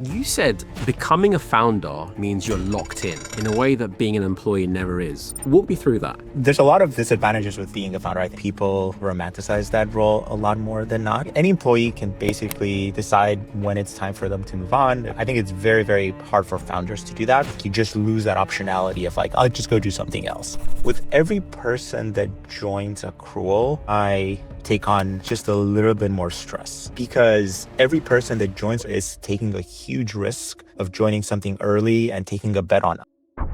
You said becoming a founder means you're locked in a way that being an employee never is. Walk me through that. There's a lot of disadvantages with being a founder. I think people romanticize that role a lot more than not. Any employee can basically decide when it's time for them to move on. I think it's very, very hard for founders to do that. You just lose that optionality of like, I'll just go do something else. With every person that joins Accrual, I take on just a little bit more stress because every person that joins is taking a huge risk of joining something early and taking a bet on it.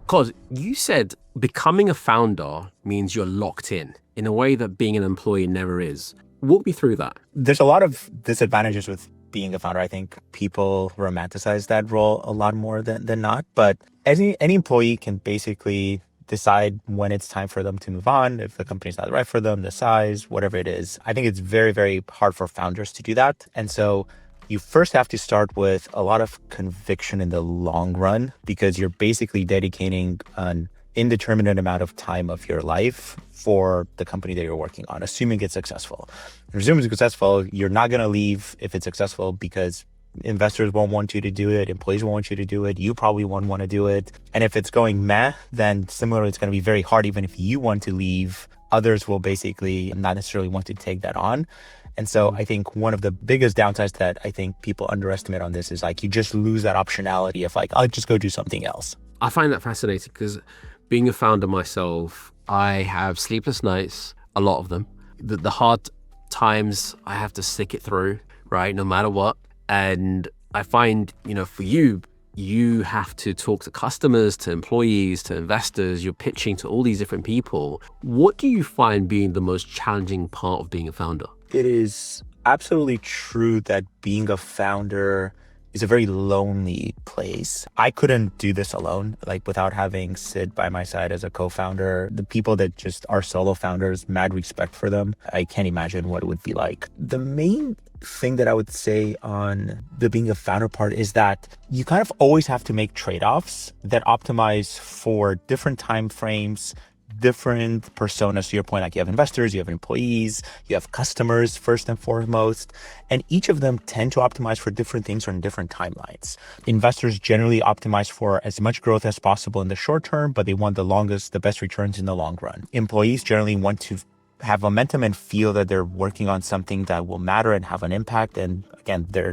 Cos, you said becoming a founder means you're locked in a way that being an employee never is. Walk me through that. There's a lot of disadvantages with being a founder. I think people romanticize that role a lot more than not. But any employee can basically decide when it's time for them to move on, if the company's not right for them, the size, whatever it is. I think it's very, very hard for founders to do that. And so you first have to start with a lot of conviction in the long run because you're basically dedicating an indeterminate amount of time of your life for the company that you're working on, assuming it's successful. Assuming it's successful, you're not going to leave if it's successful because investors won't want you to do it. Employees won't want you to do it. You probably won't want to do it. And if it's going meh, then similarly, it's going to be very hard. Even if you want to leave, others will basically not necessarily want to take that on. And so I think one of the biggest downsides that I think people underestimate on this is like, you just lose that optionality of like, I'll just go do something else. I find that fascinating because being a founder myself, I have sleepless nights, a lot of them. The hard times, I have to stick it through, right? No matter what. And I find, for you have to talk to customers, to employees, to investors, you're pitching to all these different people. What do you find being the most challenging part of being a founder? It is absolutely true that being a founder is a very lonely place. I couldn't do this alone, like without having Sid by my side as a co-founder. The people that just are solo founders, mad respect for them. I can't imagine what it would be like. The main thing that I would say on the being a founder part is that you kind of always have to make trade-offs that optimize for different time frames, different personas. To your point, like you have investors, you have employees, you have customers first and foremost, and each of them tend to optimize for different things on different timelines. Investors generally optimize for as much growth as possible in the short term, but they want the best returns in the long run. Employees generally want to have momentum and feel that they're working on something that will matter and have an impact. And again, they're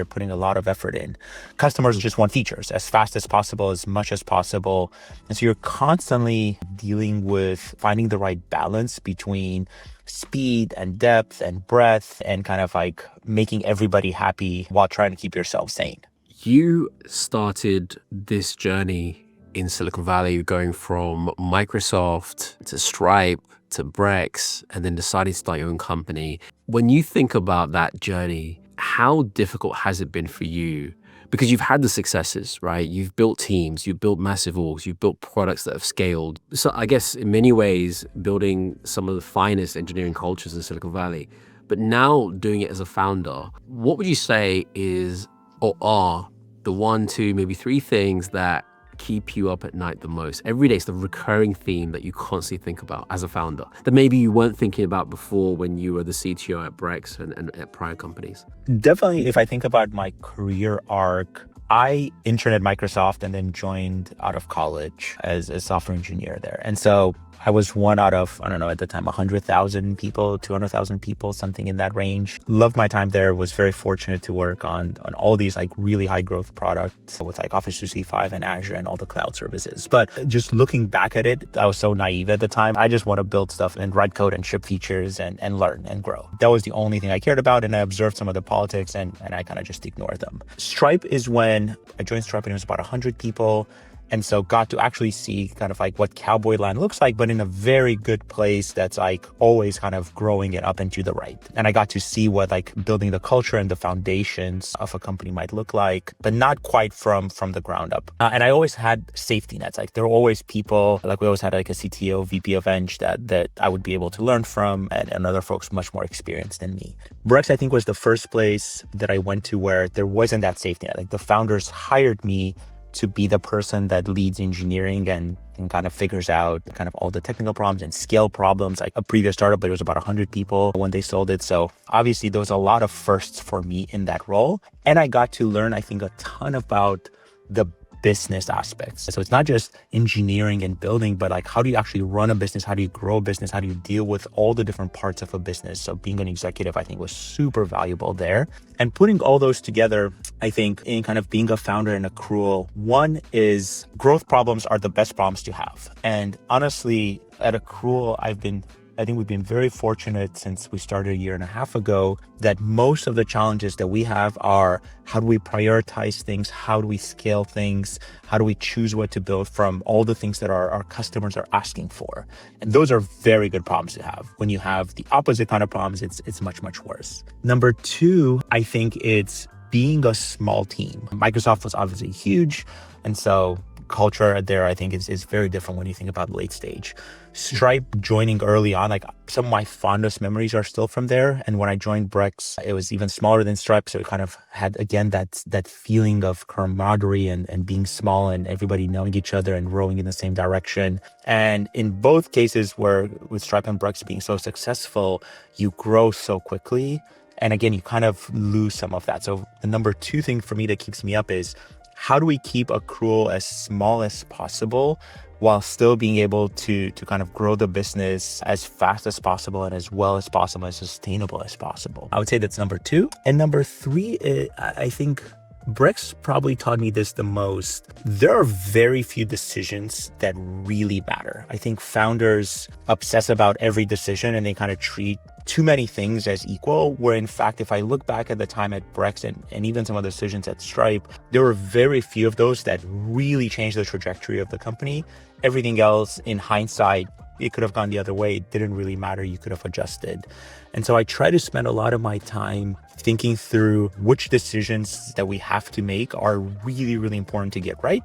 putting a lot of effort in. Customers just want features as fast as possible, as much as possible. And so you're constantly dealing with finding the right balance between speed and depth and breadth and kind of like making everybody happy while trying to keep yourself sane. You started this journey in Silicon Valley, going from Microsoft to Stripe to Brex, and then deciding to start your own company. When you think about that journey, how difficult has it been for you? Because you've had the successes, right? You've built teams, you've built massive orgs, you've built products that have scaled. So I guess in many ways, building some of the finest engineering cultures in Silicon Valley. But now doing it as a founder, what would you say is or are the 1, 2, maybe 3 things that keep you up at night the most? Every day, it's the recurring theme that you constantly think about as a founder that maybe you weren't thinking about before when you were the CTO at Brex and at prior companies. Definitely, if I think about my career arc, I interned at Microsoft and then joined out of college as a software engineer there. And so I was one out of, I don't know, at the time, 100,000 people, 200,000 people, something in that range. Loved my time there, was very fortunate to work on all these like really high growth products with like Office 365 and Azure and all the cloud services. But just looking back at it, I was so naive at the time. I just want to build stuff and write code and ship features and learn and grow. That was the only thing I cared about. And I observed some of the politics and I kind of just ignored them. Stripe is when I joined Stripe and it was about 100 people. And so got to actually see kind of like what cowboy land looks like, but in a very good place that's like always kind of growing it up and to the right. And I got to see what like building the culture and the foundations of a company might look like, but not quite from the ground up. And I always had safety nets. Like there were always people, like we always had like a CTO, VP of Eng that I would be able to learn from and other folks much more experienced than me. Brex, I think, was the first place that I went to where there wasn't that safety net. Like the founders hired me to be the person that leads engineering and kind of figures out kind of all the technical problems and scale problems. Like a previous startup, it was about 100 people when they sold it. So obviously there was a lot of firsts for me in that role. And I got to learn, I think, a ton about the business aspects. So it's not just engineering and building, but like, how do you actually run a business? How do you grow a business? How do you deal with all the different parts of a business? So being an executive, I think, was super valuable there. And putting all those together, I think, in kind of being a founder in Accrual, one is growth problems are the best problems to have. And honestly, at Accrual, I think we've been very fortunate since we started a year and a half ago that most of the challenges that we have are, how do we prioritize things? How do we scale things? How do we choose what to build from all the things that our customers are asking for? And those are very good problems to have. When you have the opposite kind of problems, it's much, much worse. Number two, I think it's being a small team. Microsoft was obviously huge. And so culture there, I think, is very different when you think about late stage. Stripe joining early on, like some of my fondest memories are still from there. And when I joined Brex, it was even smaller than Stripe. So it kind of had, again, that feeling of camaraderie and being small and everybody knowing each other and rowing in the same direction. And in both cases where with Stripe and Brex being so successful, you grow so quickly. And again, you kind of lose some of that. So the number two thing for me that keeps me up is, how do we keep Accrual as small as possible while still being able to kind of grow the business as fast as possible and as well as possible, as sustainable as possible? I would say that's number two. And number three, I think Brex probably taught me this the most. There are very few decisions that really matter. I think founders obsess about every decision and they kind of treat too many things as equal, where in fact, if I look back at the time at Brex and even some of the decisions at Stripe, there were very few of those that really changed the trajectory of the company. Everything else, in hindsight, it could have gone the other way. It didn't really matter. You could have adjusted. And so I try to spend a lot of my time thinking through which decisions that we have to make are really, really important to get right.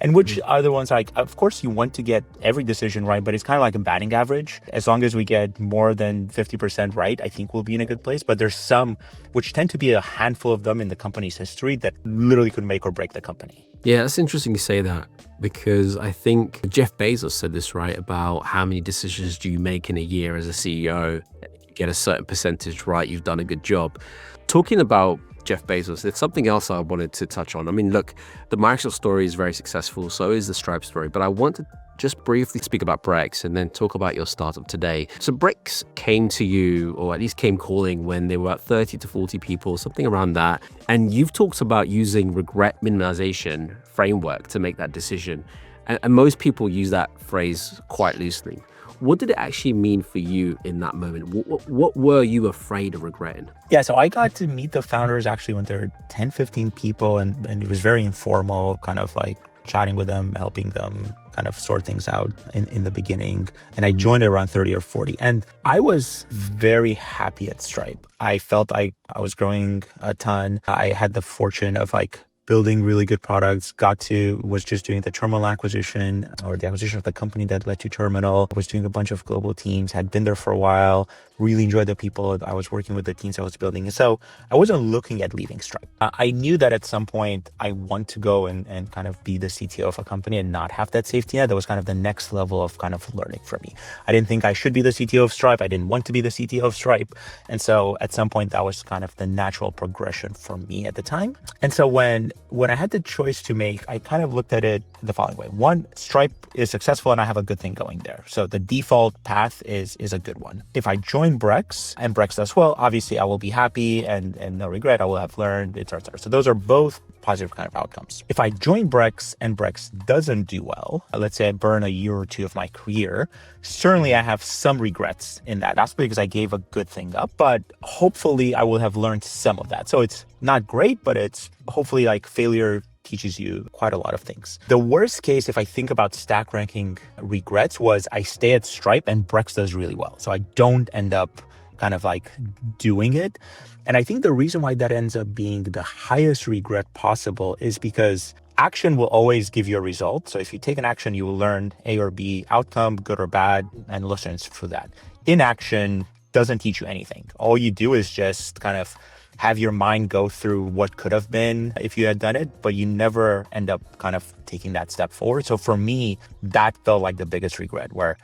And which are the ones, like, of course, you want to get every decision right, but it's kind of like a batting average. As long as we get more than 50% right, I think we'll be in a good place. But there's some, which tend to be a handful of them in the company's history, that literally could make or break the company. Yeah, that's interesting you say that, because I think Jeff Bezos said this, right, about how many decisions do you make in a year as a CEO. You get a certain percentage right, you've done a good job. Talking about Jeff Bezos, there's something else I wanted to touch on. I mean, look, the Microsoft story is very successful, so is the Stripe story, but I want to just briefly speak about Brex and then talk about your startup today. So Brex came to you, or at least came calling, when they were at 30 to 40 people, something around that. And you've talked about using regret minimization framework to make that decision. And most people use that phrase quite loosely. What did it actually mean for you in that moment? What were you afraid of regretting? Yeah, so I got to meet the founders actually when there were 10, 15 people, and it was very informal, kind of like chatting with them, helping them kind of sort things out in the beginning. And I joined at around 30 or 40. And I was very happy at Stripe. I felt like I was growing a ton. I had the fortune of like building really good products, was just doing the Terminal acquisition, or the acquisition of the company that led to Terminal, was doing a bunch of global teams, had been there for a while, really enjoyed the people I was working with, the teams I was building. And so I wasn't looking at leaving Stripe. I knew that at some point I want to go and kind of be the CTO of a company and not have that safety net. That was kind of the next level of kind of learning for me. I didn't think I should be the CTO of Stripe. I didn't want to be the CTO of Stripe. And so at some point that was kind of the natural progression for me at the time. And so when I had the choice to make, I kind of looked at it the following way. One, Stripe is successful and I have a good thing going there. So the default path is a good one. If I join Brex and Brex does well, obviously I will be happy and no regret. I will have learned, et cetera. So those are both positive kind of outcomes. If I join Brex and Brex doesn't do well, let's say I burn a year or two of my career, certainly I have some regrets in that. That's because I gave a good thing up, but hopefully I will have learned some of that. So it's not great, but it's hopefully like failure teaches you quite a lot of things. The worst case, if I think about stack ranking regrets, was I stay at Stripe and Brex does really well. So I don't end up kind of like doing it. And I think the reason why that ends up being the highest regret possible is because action will always give you a result. So if you take an action, you will learn A or B outcome, good or bad, and lessons for that. Inaction doesn't teach you anything. All you do is just kind of have your mind go through what could have been if you had done it, but you never end up kind of taking that step forward. So for me, that felt like the biggest regret, where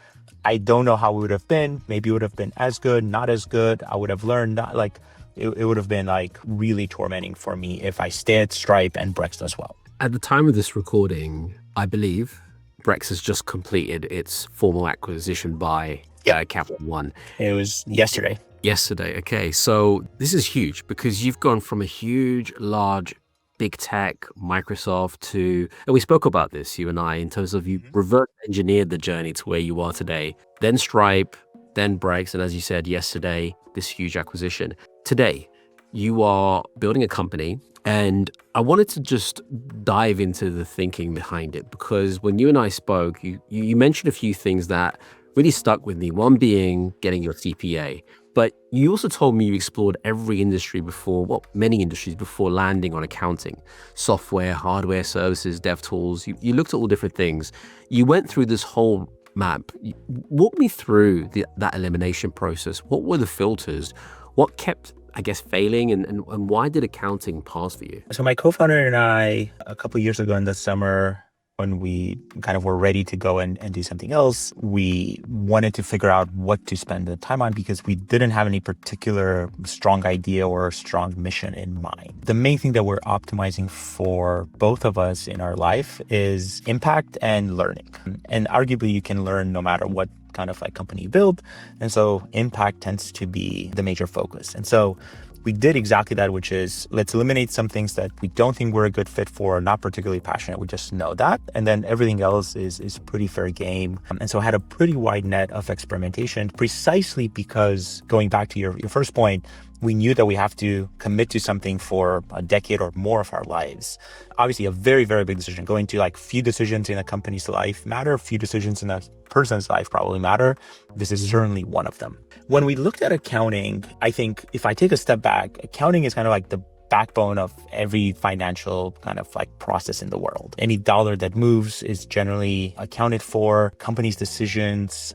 I don't know how it would have been. Maybe it would have been as good, not as good. I would have learned, not like it would have been like really tormenting for me if I stayed at Stripe and Brex as well. At the time of this recording, I believe Brex has just completed its formal acquisition by Capital One. It was yesterday. Yesterday. Okay. So this is huge because you've gone from a huge, large, big tech, Microsoft to, and we spoke about this, you and I, in terms of you reverse engineered the journey to where you are today, then Stripe, then Brex, and as you said yesterday, this huge acquisition. Today, you are building a company, and I wanted to just dive into the thinking behind it, because when you and I spoke, you mentioned a few things that really stuck with me. One being getting your CPA, but you also told me you explored every industry before, well, many industries before landing on accounting, software, hardware, services, dev tools. You looked at all different things. You went through this whole map. Walk me through that elimination process. What were the filters? What kept, I guess, failing, and why did accounting pass for you? So my co-founder and I, a couple of years ago in the summer, when we kind of were ready to go and do something else, we wanted to figure out what to spend the time on because we didn't have any particular strong idea or strong mission in mind. The main thing that we're optimizing for both of us in our life is impact and learning. And arguably you can learn no matter what kind of like company you build. And so impact tends to be the major focus. And so we did exactly that, which is let's eliminate some things that we don't think we're a good fit for, not particularly passionate. We just know that. And then everything else is pretty fair game. And so I had a pretty wide net of experimentation precisely because, going back to your first point, we knew that we have to commit to something for a decade or more of our lives. Obviously, a very, very big decision. Going to like few decisions in a company's life matter, few decisions in a person's life probably matter. This is certainly one of them. When we looked at accounting, I think if I take a step back, accounting is kind of like the backbone of every financial kind of like process in the world. Any dollar that moves is generally accounted for. Companies' decisions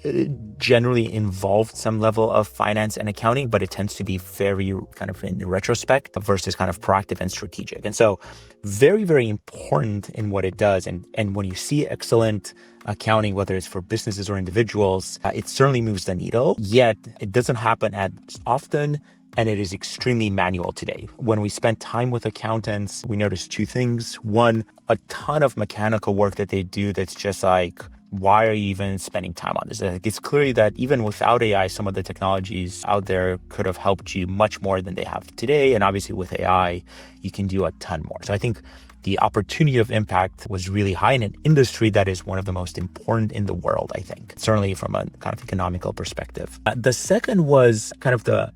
generally involve some level of finance and accounting, but it tends to be very kind of in retrospect versus kind of proactive and strategic. And so very, very important in what it does. And when you see excellent accounting, whether it's for businesses or individuals, it certainly moves the needle, yet it doesn't happen as often. And it is extremely manual today. When we spend time with accountants, we notice two things. One, a ton of mechanical work that they do that's just like, why are you even spending time on this? It's clearly that even without AI, some of the technologies out there could have helped you much more than they have today. And obviously with AI, you can do a ton more. So I think the opportunity of impact was really high in an industry that is one of the most important in the world, I think, certainly from a kind of economical perspective. The second was kind of the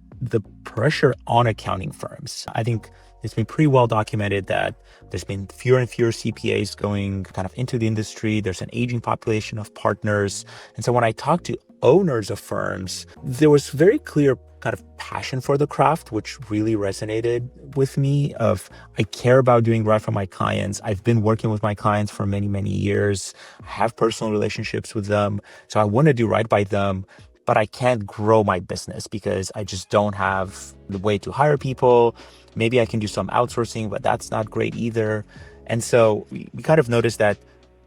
pressure on accounting firms. I think it's been pretty well documented that there's been fewer and fewer CPAs going kind of into the industry. There's an aging population of partners. And so when I talked to owners of firms, there was very clear kind of passion for the craft, which really resonated with me of I care about doing right for my clients. I've been working with my clients for many, many years. I have personal relationships with them. So I want to do right by them. But I can't grow my business because I just don't have the way to hire people. Maybe I can do some outsourcing, but that's not great either. And so we kind of noticed that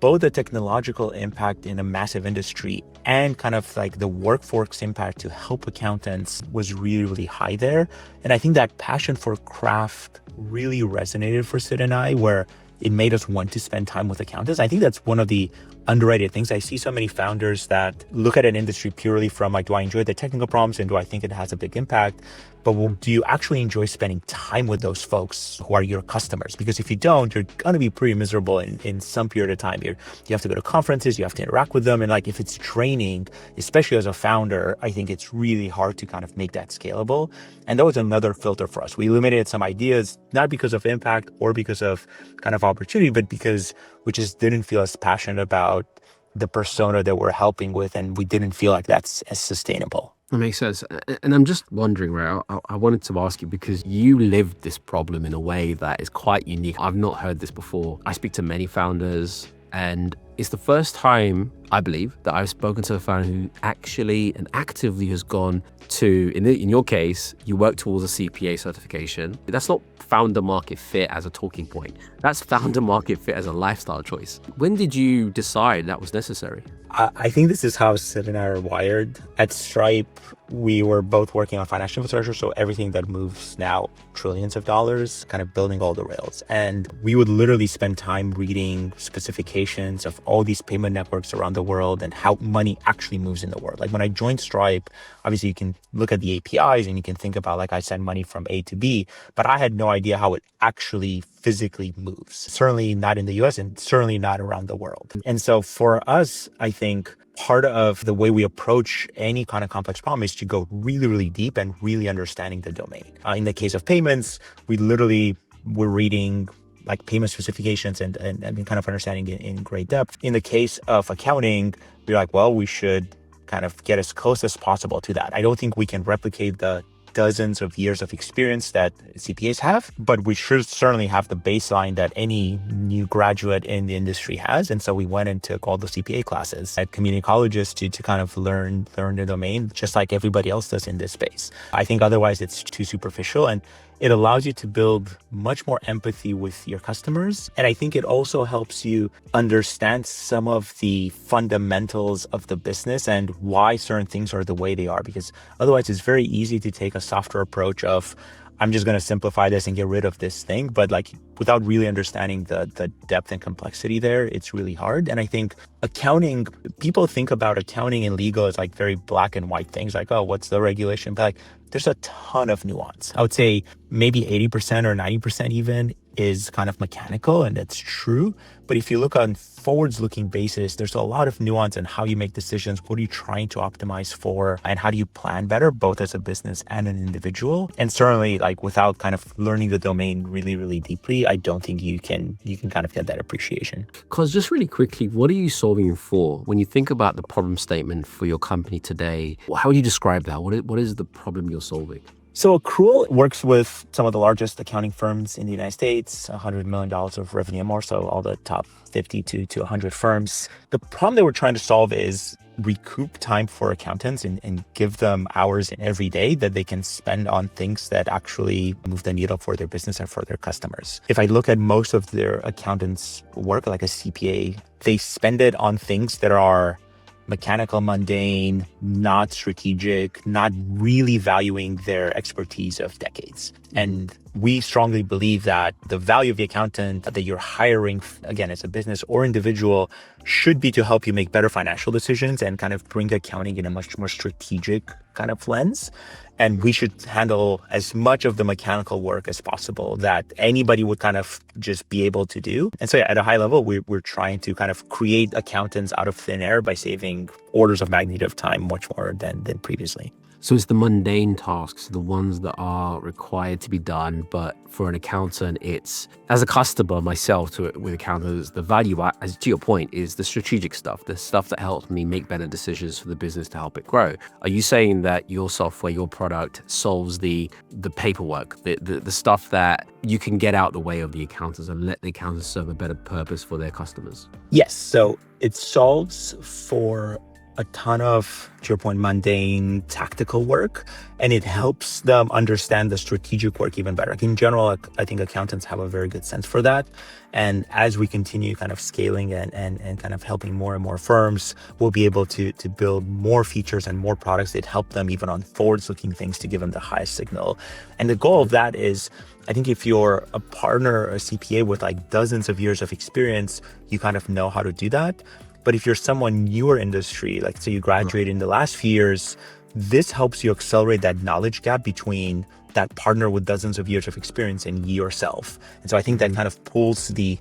both the technological impact in a massive industry and kind of like the workforce impact to help accountants was really, really high there. And I think that passion for craft really resonated for Sid and I, where it made us want to spend time with accountants. I think that's one of the underrated things. I see so many founders that look at an industry purely from like, do I enjoy the technical problems and do I think it has a big impact? But do you actually enjoy spending time with those folks who are your customers? Because if you don't, you're going to be pretty miserable in some period of time. You have to go to conferences, you have to interact with them. And like, if it's draining, especially as a founder, I think it's really hard to kind of make that scalable. And that was another filter for us. We eliminated some ideas, not because of impact or because of kind of opportunity, but because we just didn't feel as passionate about the persona that we're helping with. And we didn't feel like that's as sustainable. That makes sense. And I'm just wondering, right, I wanted to ask you because you lived this problem in a way that is quite unique. I've not heard this before. I speak to many founders And it's the first time, I believe, that I've spoken to a founder who actually and actively has gone to, in your case, you work towards a CPA certification. That's not founder market fit as a talking point. That's founder market fit as a lifestyle choice. When did you decide that was necessary? I think this is how Sid and I are wired. At Stripe, we were both working on financial infrastructure, so everything that moves now trillions of dollars, kind of building all the rails. And we would literally spend time reading specifications of all these payment networks around the world and how money actually moves in the world. Like when I joined Stripe, obviously you can look at the APIs and you can think about like I send money from A to B, but I had no idea how it actually physically moves. Certainly not in the US and certainly not around the world. And so for us, I think part of the way we approach any kind of complex problem is to go really, really deep and really understanding the domain. In the case of payments, we literally were reading like payment specifications and kind of understanding it in great depth. In the case of accounting, we're like, well, we should kind of get as close as possible to that. I don't think we can replicate the dozens of years of experience that CPAs have, but we should certainly have the baseline that any new graduate in the industry has. And so we went and took all the CPA classes at community colleges to kind of learn the domain, just like everybody else does in this space. I think otherwise it's too superficial, and it allows you to build much more empathy with your customers. And I think it also helps you understand some of the fundamentals of the business and why certain things are the way they are. Because otherwise it's very easy to take a softer approach of, I'm just going to simplify this and get rid of this thing. But like without really understanding the depth and complexity there, it's really hard. And I think accounting, people think about accounting and legal as like very black and white things, like, oh, what's the regulation? But like there's a ton of nuance. I would say maybe 80% or 90% even is kind of mechanical, and that's true. But if you look on forwards-looking basis, there's a lot of nuance in how you make decisions, what are you trying to optimize for, and how do you plan better, both as a business and an individual. And certainly, like without kind of learning the domain really, really deeply, I don't think you can kind of get that appreciation. Because just really quickly, what are you solving for? When you think about the problem statement for your company today, how would you describe that? What is the problem you're solving? So Accrual works with some of the largest accounting firms in the United States, $100 million of revenue or more, so all the top 50 to 100 firms. The problem that we're trying to solve is recoup time for accountants and give them hours in every day that they can spend on things that actually move the needle for their business and for their customers. If I look at most of their accountants' work, like a CPA, they spend it on things that are mechanical, mundane, not strategic, not really valuing their expertise of decades. And we strongly believe that the value of the accountant that you're hiring, again, as a business or individual, should be to help you make better financial decisions and kind of bring accounting in a much more strategic kind of lens. And we should handle as much of the mechanical work as possible that anybody would kind of just be able to do. And so at a high level, we're trying to kind of create accountants out of thin air by saving orders of magnitude of time much more than previously. So it's the mundane tasks, the ones that are required to be done. But for an accountant, it's, as a customer myself with accountants, the value, as to your point, is the strategic stuff, the stuff that helps me make better decisions for the business to help it grow. Are you saying that your software, your product solves the paperwork, the stuff that you can get out the way of the accountants and let the accountants serve a better purpose for their customers? Yes. So it solves for a ton of, to your point, mundane tactical work, and it helps them understand the strategic work even better. Like in general, I think accountants have a very good sense for that. And as we continue kind of scaling and kind of helping more and more firms, we'll be able to build more features and more products that help them even on forwards-looking things to give them the highest signal. And the goal of that is, I think if you're a partner or a CPA with like dozens of years of experience, you kind of know how to do that. But if you're someone newer industry, like say you graduated in the last few years, this helps you accelerate that knowledge gap between that partner with dozens of years of experience and yourself. And so I think that kind of pulls the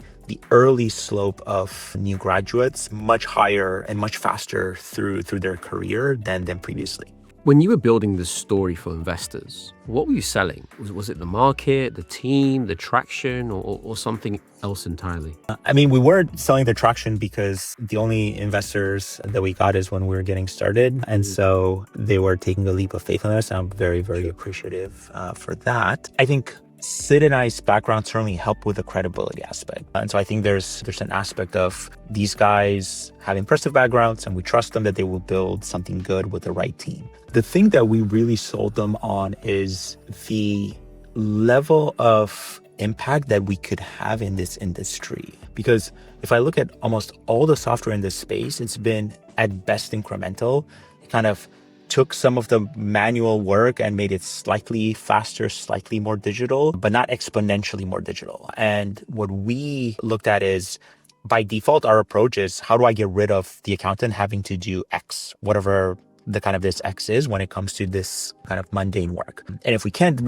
early slope of new graduates much higher and much faster through their career than previously. When you were building this story for investors, what were you selling? Was it the market, the team, the traction, or something else entirely? I mean, we weren't selling the traction because the only investors that we got is when we were getting started. And so they were taking a leap of faith on us. I'm very, very appreciative for that. I think Sid and I's background certainly helped with the credibility aspect. And so I think there's an aspect of these guys have impressive backgrounds and we trust them that they will build something good with the right team. The thing that we really sold them on is the level of impact that we could have in this industry. Because if I look at almost all the software in this space, it's been at best incremental. It kind of took some of the manual work and made it slightly faster, slightly more digital, but not exponentially more digital. And what we looked at is, by default, our approach is, how do I get rid of the accountant having to do X, whatever the kind of this X is when it comes to this kind of mundane work. And if we can't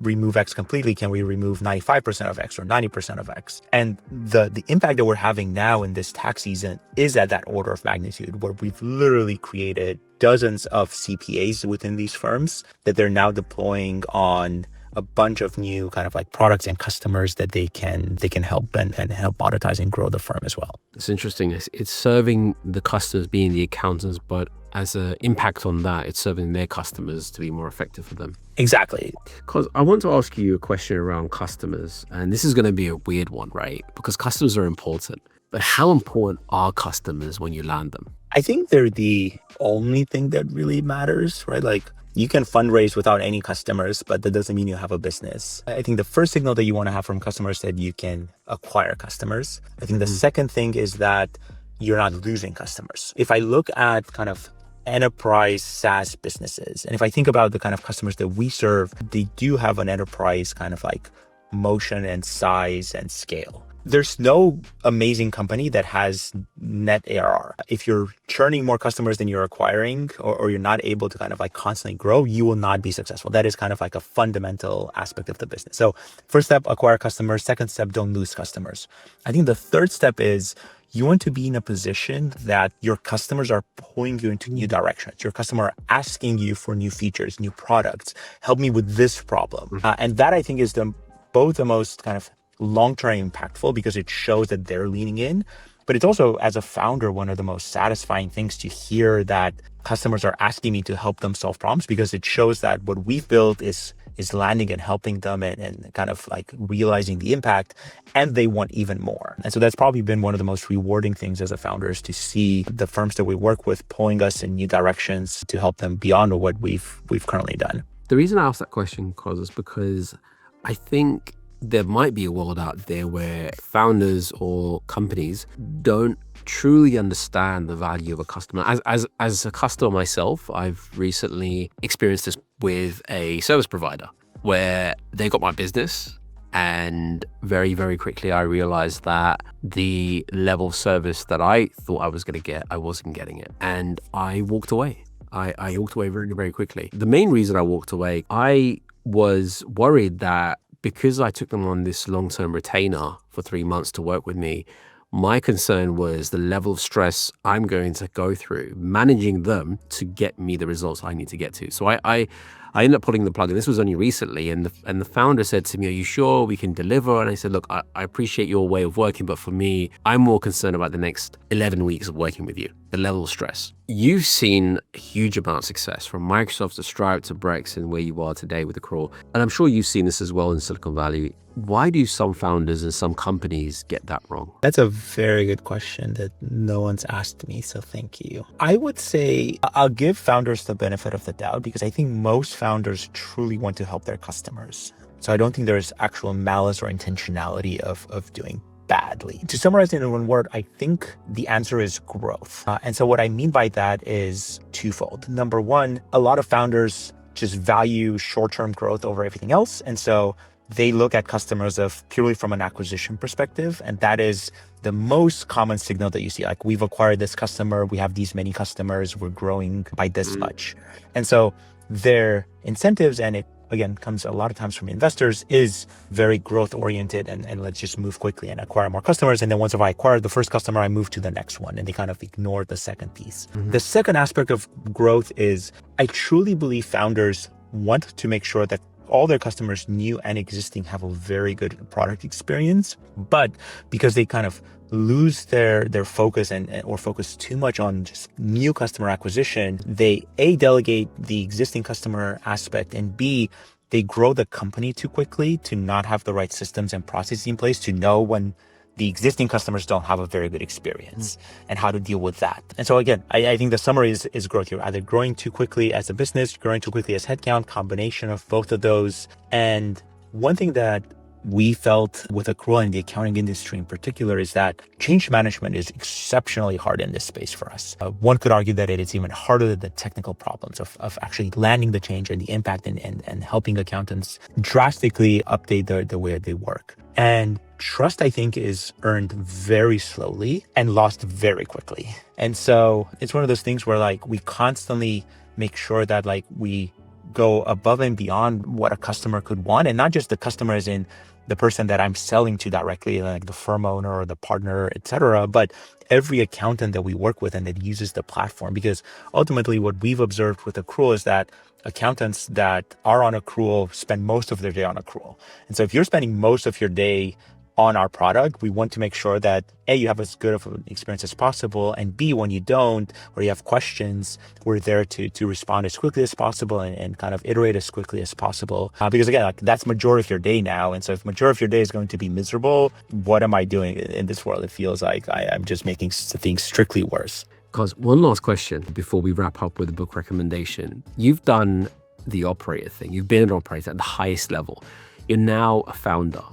remove X completely, can we remove 95% of X or 90% of X? And the impact that we're having now in this tax season is at that order of magnitude, where we've literally created dozens of CPAs within these firms that they're now deploying on a bunch of new kind of like products and customers that they can help and help monetize and grow the firm as well. It's interesting. It's serving the customers, being the accountants, but as an impact on that, it's serving their customers to be more effective for them. Exactly. Because I want to ask you a question around customers, and this is going to be a weird one, right? Because customers are important, but how important are customers when you land them? I think they're the only thing that really matters, right? Like, you can fundraise without any customers, but that doesn't mean you have a business. I think the first signal that you want to have from customers is that you can acquire customers. I think the second thing is that you're not losing customers. If I look at kind of enterprise SaaS businesses, and if I think about the kind of customers that we serve, they do have an enterprise kind of like motion and size and scale. There's no amazing company that has net ARR. If you're churning more customers than you're acquiring, or you're not able to kind of like constantly grow, you will not be successful. That is kind of like a fundamental aspect of the business. So first step, acquire customers. Second step, don't lose customers. I think the third step is, you want to be in a position that your customers are pulling you into new directions. Your customer are asking you for new features, new products. Help me with this problem. And that, I think, is both the most kind of long-term impactful, because it shows that they're leaning in. But it's also, as a founder, one of the most satisfying things to hear that customers are asking me to help them solve problems, because it shows that what we've built is landing and helping them and kind of like realizing the impact, and they want even more. And so that's probably been one of the most rewarding things as a founder, is to see the firms that we work with pulling us in new directions to help them beyond what we've currently done. The reason I asked that question, Cos, is because I think there might be a world out there where founders or companies don't truly understand the value of a customer. As a customer myself, I've recently experienced this with a service provider where they got my business, and very, very quickly I realized that the level of service that I thought I was going to get, I wasn't getting it. And I walked away. I walked away very, very quickly. The main reason I walked away, I was worried that because I took them on this long-term retainer for 3 months to work with me, my concern was the level of stress I'm going to go through managing them to get me the results I need to get to. So I ended up pulling the plug, and this was only recently. And the founder said to me, "Are you sure we can deliver?" And I said, "Look, I appreciate your way of working, but for me, I'm more concerned about the next 11 weeks of working with you, the level of stress." You've seen a huge amount of success from Microsoft to Stripe to Brex and where you are today with Accrual. And I'm sure you've seen this as well in Silicon Valley. Why do some founders and some companies get that wrong? That's a very good question that no one's asked me, so thank you. I would say I'll give founders the benefit of the doubt, because I think most founders truly want to help their customers. So I don't think there's actual malice or intentionality of doing badly. To summarize it in one word, I think the answer is growth. And so what I mean by that is twofold. Number one, a lot of founders just value short-term growth over everything else. And so they look at customers of purely from an acquisition perspective. And that is the most common signal that you see. Like, we've acquired this customer, we have these many customers, we're growing by this much. And so their incentives, and it again comes a lot of times from investors, is very growth oriented, and let's just move quickly and acquire more customers. And then once I acquire the first customer, I move to the next one, and they kind of ignore the second piece. The second aspect of growth is, I truly believe founders want to make sure that all their customers, new and existing, have a very good product experience. But because they kind of lose their focus or focus too much on just new customer acquisition, they A, delegate the existing customer aspect, and B, they grow the company too quickly to not have the right systems and processes in place to know when the existing customers don't have a very good experience and how to deal with that. And so again, I think the summary is growth. You're either growing too quickly as a business, growing too quickly as headcount, combination of both of those. And one thing that we felt with Accrual and the accounting industry in particular is that change management is exceptionally hard in this space for us. One could argue that it is even harder than the technical problems of actually landing the change and the impact and helping accountants drastically update the way they work. And trust, I think, is earned very slowly and lost very quickly. And so it's one of those things where like we constantly make sure that like we go above and beyond what a customer could want, and not just the customer as in the person that I'm selling to directly, like the firm owner or the partner, etc., but every accountant that we work with and that uses the platform. Because ultimately what we've observed with Accrual is that accountants that are on Accrual spend most of their day on Accrual. And so if you're spending most of your day on our product, we want to make sure that A, you have as good of an experience as possible, and B, when you don't, or you have questions, we're there to respond as quickly as possible and kind of iterate as quickly as possible. Because again, like that's majority of your day now. And so if majority of your day is going to be miserable, what am I doing in this world? It feels like I'm just making things strictly worse. Because one last question before we wrap up with the book recommendation. You've done the operator thing. You've been an operator at the highest level. You're now a founder.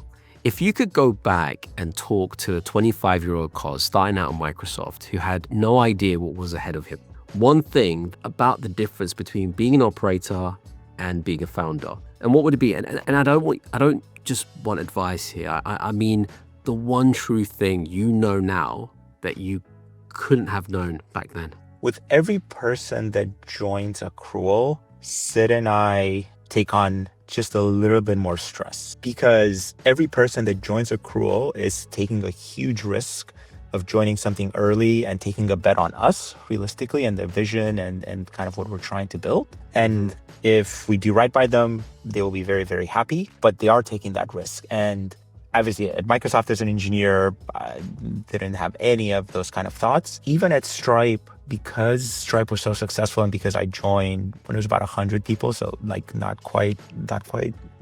If you could go back and talk to a 25-year-old Cos starting out at Microsoft who had no idea what was ahead of him, one thing about the difference between being an operator and being a founder, and what would it be? And I don't just want advice here. I mean the one true thing you know now that you couldn't have known back then. With every person that joins Accrual, Sid and I take on just a little bit more stress, because every person that joins Accrual is taking a huge risk of joining something early and taking a bet on us realistically and the vision and kind of what we're trying to build. And if we do right by them, they will be very, very happy, but they are taking that risk. And obviously at Microsoft as an engineer, I didn't have any of those kind of thoughts. Even at Stripe, because Stripe was so successful and because I joined when it was about 100 people, so like not quite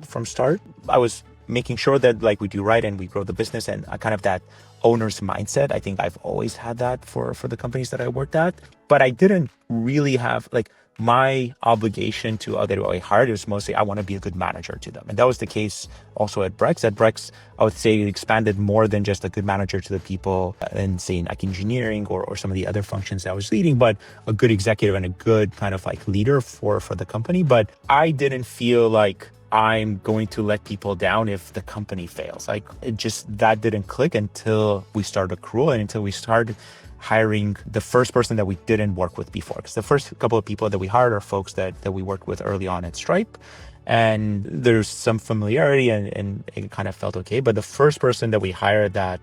from start, I was making sure that like we do right and we grow the business, and kind of that owner's mindset. I think I've always had that for the companies that I worked at, but I didn't really have like my obligation to other I hired. It was mostly I want to be a good manager to them. And that was the case also at Brex. At Brex, I would say it expanded more than just a good manager to the people and say like engineering or some of the other functions that I was leading, but a good executive and a good kind of like leader for the company. But I didn't feel like I'm going to let people down if the company fails. Like it just, that didn't click until we started Accrual and until we started hiring the first person that we didn't work with before. Because the first couple of people that we hired are folks that we worked with early on at Stripe. And there's some familiarity and it kind of felt okay. But the first person that we hired that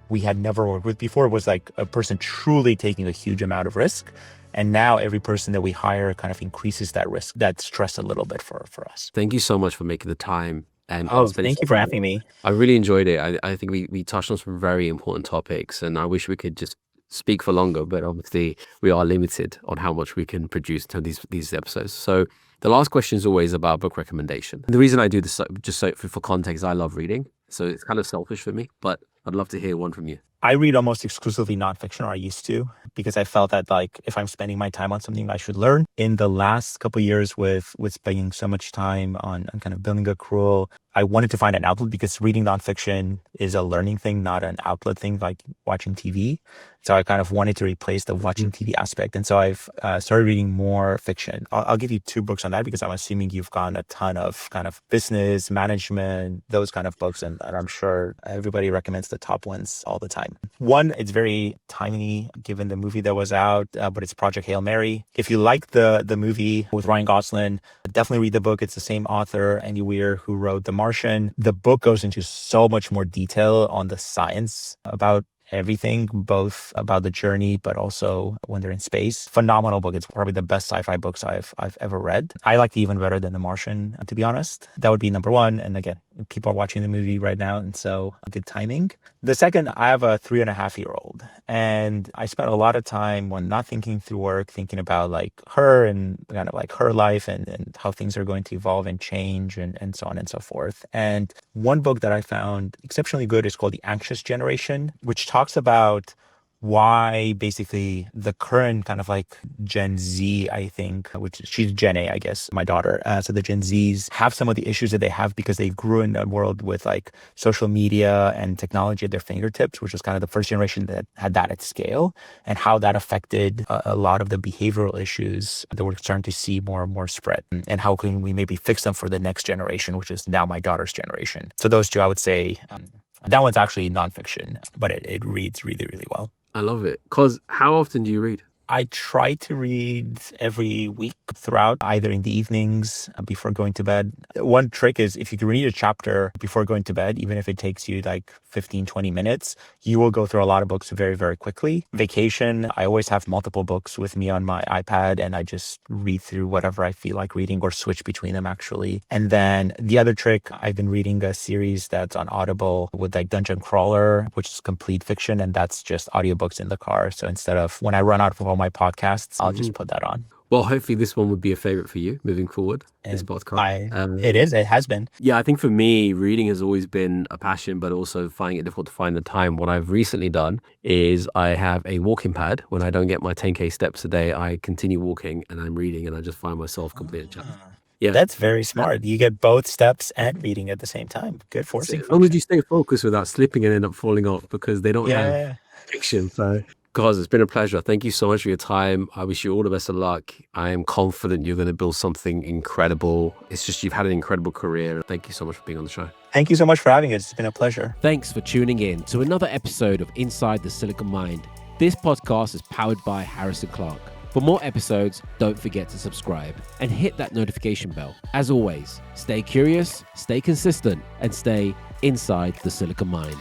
we had never worked with before was like a person truly taking a huge amount of risk. And now every person that we hire kind of increases that risk, that stress a little bit for us. Thank you so much for making the time. And thank you for having me. I really enjoyed it. I think we touched on some very important topics, and I wish we could just speak for longer, but obviously we are limited on how much we can produce to these episodes. So the last question is always about book recommendation. And the reason I do this, just so for context, I love reading. So it's kind of selfish for me, but I'd love to hear one from you. I read almost exclusively nonfiction, or I used to, because I felt that like if I'm spending my time on something I should learn. In the last couple of years with spending so much time on kind of building Accrual, I wanted to find an outlet, because reading nonfiction is a learning thing, not an outlet thing like watching TV. So I kind of wanted to replace the watching TV aspect. And so I've started reading more fiction. I'll give you 2 books on that, because I'm assuming you've gotten a ton of kind of business, management, those kind of books. And I'm sure everybody recommends the top ones all the time. One, it's very timely given the movie that was out, but it's Project Hail Mary. If you like the movie with Ryan Gosling, definitely read the book. It's the same author, Andy Weir, who wrote The Martian. The book goes into so much more detail on the science about everything, both about the journey, but also when they're in space. Phenomenal book. It's probably the best sci-fi books I've ever read. I liked it even better than The Martian, to be honest. That would be number 1. And again, people are watching the movie right now, and so good timing. The second, I have a 3.5-year-old, and I spent a lot of time when not thinking through work, thinking about like her and kind of like her life and how things are going to evolve and change and so on and so forth. And one book that I found exceptionally good is called The Anxious Generation, which talks about why basically the current kind of like Gen Z, I think, which she's Gen A, I guess, my daughter. So the Gen Zs have some of the issues that they have because they grew in a world with like social media and technology at their fingertips, which was kind of the first generation that had that at scale, and how that affected a lot of the behavioral issues that we're starting to see more and more spread, and how can we maybe fix them for the next generation, which is now my daughter's generation. So those two, I would say, that one's actually nonfiction, but it reads really, really well. I love it. Cause how often do you read? I try to read every week throughout, either in the evenings before going to bed. One trick is if you can read a chapter before going to bed, even if it takes you like 15, 20 minutes, you will go through a lot of books very, very quickly. Vacation, I always have multiple books with me on my iPad, and I just read through whatever I feel like reading or switch between them actually. And then the other trick, I've been reading a series that's on Audible with like Dungeon Crawler, which is complete fiction, and that's just audiobooks in the car. So instead of when I run out of all my podcasts, I'll just put that on. Well, hopefully this one would be a favorite for you moving forward, this podcast. It has been. Yeah, I think for me, reading has always been a passion, but also finding it difficult to find the time. What I've recently done is I have a walking pad. When I don't get my 10K steps a day, I continue walking and I'm reading, and I just find myself completely challenged. Yeah. That's very smart. You get both steps and reading at the same time. Good forcing As long as function. you stay focused without slipping and end up falling off, because they don't have Yeah. fiction. So, guys, it's been a pleasure. Thank you so much for your time. I wish you all the best of luck. I am confident you're going to build something incredible. It's just you've had an incredible career. Thank you so much for being on the show. Thank you so much for having us. It's been a pleasure. Thanks for tuning in to another episode of Inside the Silicon Mind. This podcast is powered by Harrison Clark. For more episodes, don't forget to subscribe and hit that notification bell. As always, stay curious, stay consistent, and stay inside the Silicon Mind.